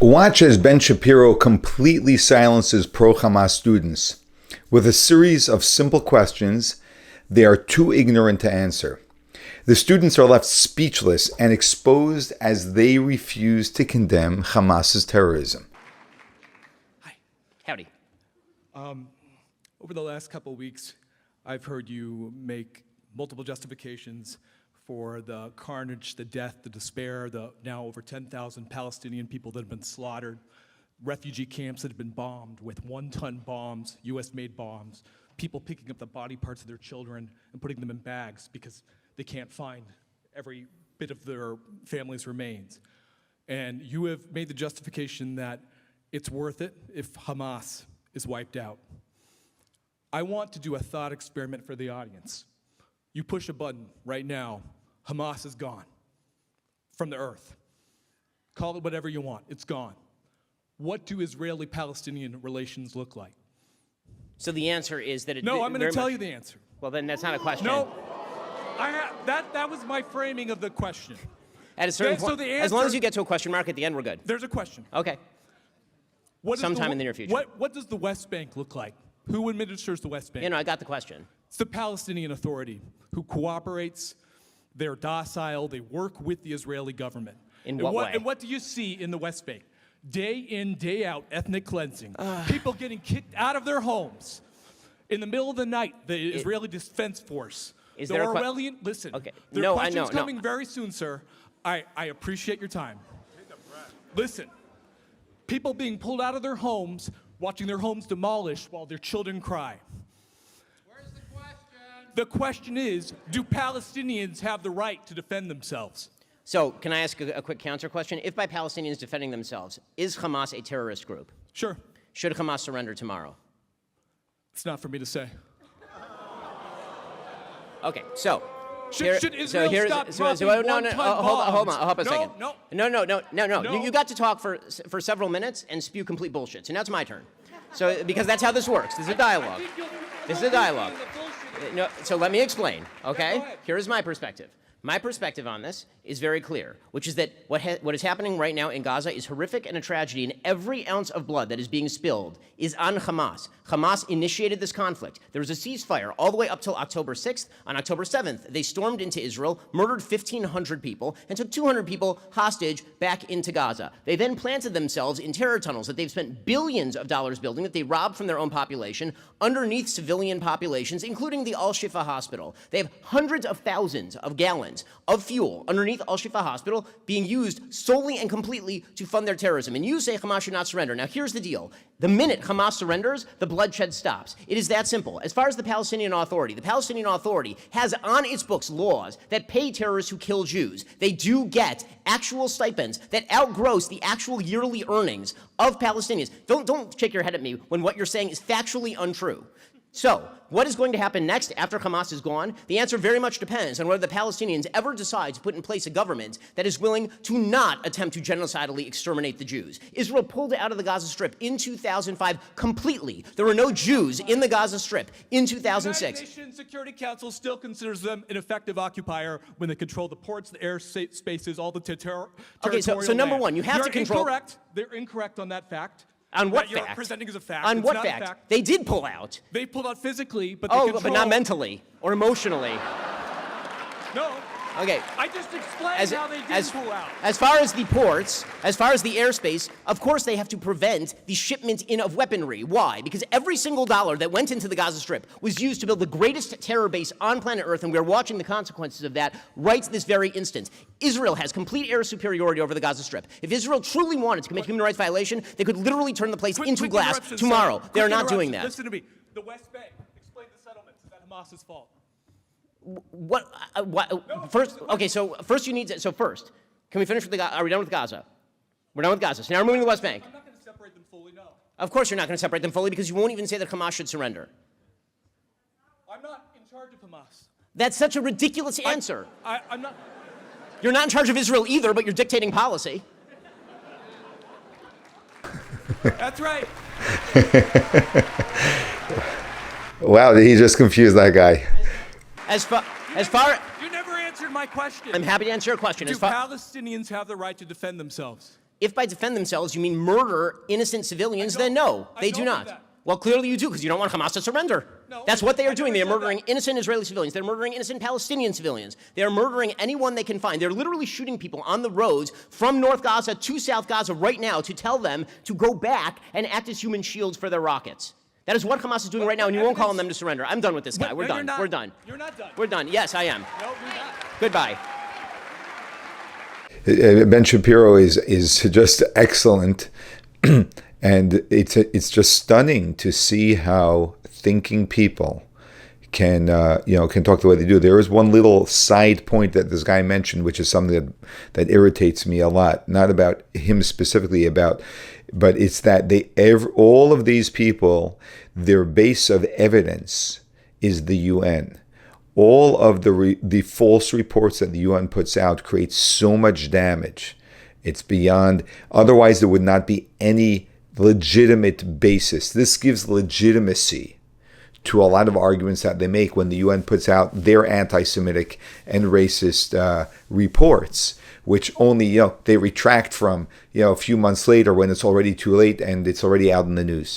Watch as Ben Shapiro completely silences pro-Hamas students. With a series of simple questions they are too ignorant to answer. The students are left speechless and exposed as they refuse to condemn Hamas's terrorism. Hi. Howdy. Over the last couple of weeks, I've heard you make multiple justifications for the carnage, the death, the despair, the now over 10,000 Palestinian people that have been slaughtered, refugee camps that have been bombed with one-ton bombs, US-made bombs, people picking up the body parts of their children and putting them in bags because they can't find every bit of their family's remains. And you have made the justification that it's worth it if Hamas is wiped out. I want to do a thought experiment for the audience. You push a button right now, Hamas is gone from the earth. Call it whatever you want, it's gone. What do Israeli-Palestinian relations look like? So the answer is that it... No, I'm going to tell you the answer. Well, then that's not a question. No, that was my framing of the question. At a certain point, so as long as you get to a question mark at the end, we're good. There's a question. Okay. Sometime in the near future. What does the West Bank look like? Who administers the West Bank? You know, I got the question. It's the Palestinian Authority who cooperates. They're docile. They work with the Israeli government. In what way? And what do you see in the West Bank? Day in, day out, ethnic cleansing. People getting kicked out of their homes. In the middle of the night, the Israeli Defense Force. Is there a Orwellian, listen. Okay. There are No, questions I know. coming very soon, sir. I appreciate your time. Listen. People being pulled out of their homes, watching their homes demolished while their children cry. Where's the question? The question is, do Palestinians have the right to defend themselves? So, can I ask a quick counter question? If by Palestinians defending themselves, is Hamas a terrorist group? Sure. Should Hamas surrender tomorrow? It's not for me to say. Okay, so... Should Israel stop dropping one-ton hold on a second. No. You got to talk for several minutes and spew complete bullshit. So now it's my turn. So, because that's how this works. This is a dialogue. This is a dialogue. No, so let me explain, okay? Here is my perspective. My perspective on this is very clear, which is that what is happening right now in Gaza is horrific and a tragedy, and every ounce of blood that is being spilled is on Hamas. Hamas initiated this conflict. There was a ceasefire all the way up till October 6th. On October 7th, they stormed into Israel, murdered 1,500 people, and took 200 people hostage back into Gaza. They then planted themselves in terror tunnels that they've spent billions of dollars building, that they robbed from their own population, underneath civilian populations, including the Al-Shifa hospital. They have hundreds of thousands of gallons of fuel underneath Al-Shifa hospital being used solely and completely to fund their terrorism. And you say Hamas should not surrender. Now, here's the deal. The minute Hamas surrenders, the bloodshed stops. It is that simple. As far as the Palestinian Authority has on its books laws that pay terrorists who kill Jews. They do get actual stipends that outgross the actual yearly earnings of Palestinians. Don't shake your head at me when what you're saying is factually untrue. So, what is going to happen next after Hamas is gone? The answer very much depends on whether the Palestinians ever decide to put in place a government that is willing to not attempt to genocidally exterminate the Jews. Israel pulled out of the Gaza Strip in 2005 completely. There were no Jews in the Gaza Strip in 2006. The United Nations Security Council still considers them an effective occupier when they control the ports, the air spaces, all the territorial Okay, so number one, you have to control... They're incorrect on that fact. On what you're fact? presenting as a fact. On it's what not fact? A fact? They did pull out. They pulled out physically, but they control... but not mentally or emotionally. No. Okay. I just explained how they did pull out. As far as the ports, as far as the airspace, of course they have to prevent the shipment in of weaponry. Why? Because every single dollar that went into the Gaza Strip was used to build the greatest terror base on planet Earth, and we're watching the consequences of that right this very instant. Israel has complete air superiority over the Gaza Strip. If Israel truly wanted to commit human rights violation, they could literally turn the place into glass tomorrow. They are not doing that. Listen to me. The West Bank, explain the settlements. Is that Hamas's fault? What first, okay, so first you need to, first, can we finish with are we done with Gaza? We're done with Gaza. So now we're moving to the West Bank. I'm not going to separate them fully, no. Of course you're not going to separate them fully because you won't even say that Hamas should surrender. I'm not in charge of Hamas. That's such a ridiculous answer. I'm not. You're not in charge of Israel either, but you're dictating policy. That's right. Wow, he just confused that guy. As far You never answered my question. I'm happy to answer your question. Do Palestinians have the right to defend themselves? If by defend themselves you mean murder innocent civilians, then no, they do don't not. mean that. Well, clearly you do, because you don't want Hamas to surrender. No, That's what they I are doing. never They are said murdering that. innocent Israeli civilians. They're murdering innocent Palestinian civilians. They are murdering anyone they can find. They're literally shooting people on the roads from North Gaza to South Gaza right now to tell them to go back and act as human shields for their rockets. That is what Hamas is doing right now, and you won't call on them to surrender. I'm done with this guy. But- We're no, done. you're not. We're done. You're not done. We're done. Yes, I am. No, you're not. Goodbye. Ben Shapiro is just excellent, and it's just stunning to see how thinking people can talk the way they do. There is one little side point that this guy mentioned, which is something that irritates me a lot. Not about him specifically, but it's that all of these people, their base of evidence is the UN. All of the false reports that the UN puts out create so much damage. It's beyond, otherwise there would not be any legitimate basis. This gives legitimacy to a lot of arguments that they make when the UN puts out their anti-Semitic and racist reports, which only they retract from a few months later when it's already too late and it's already out in the news.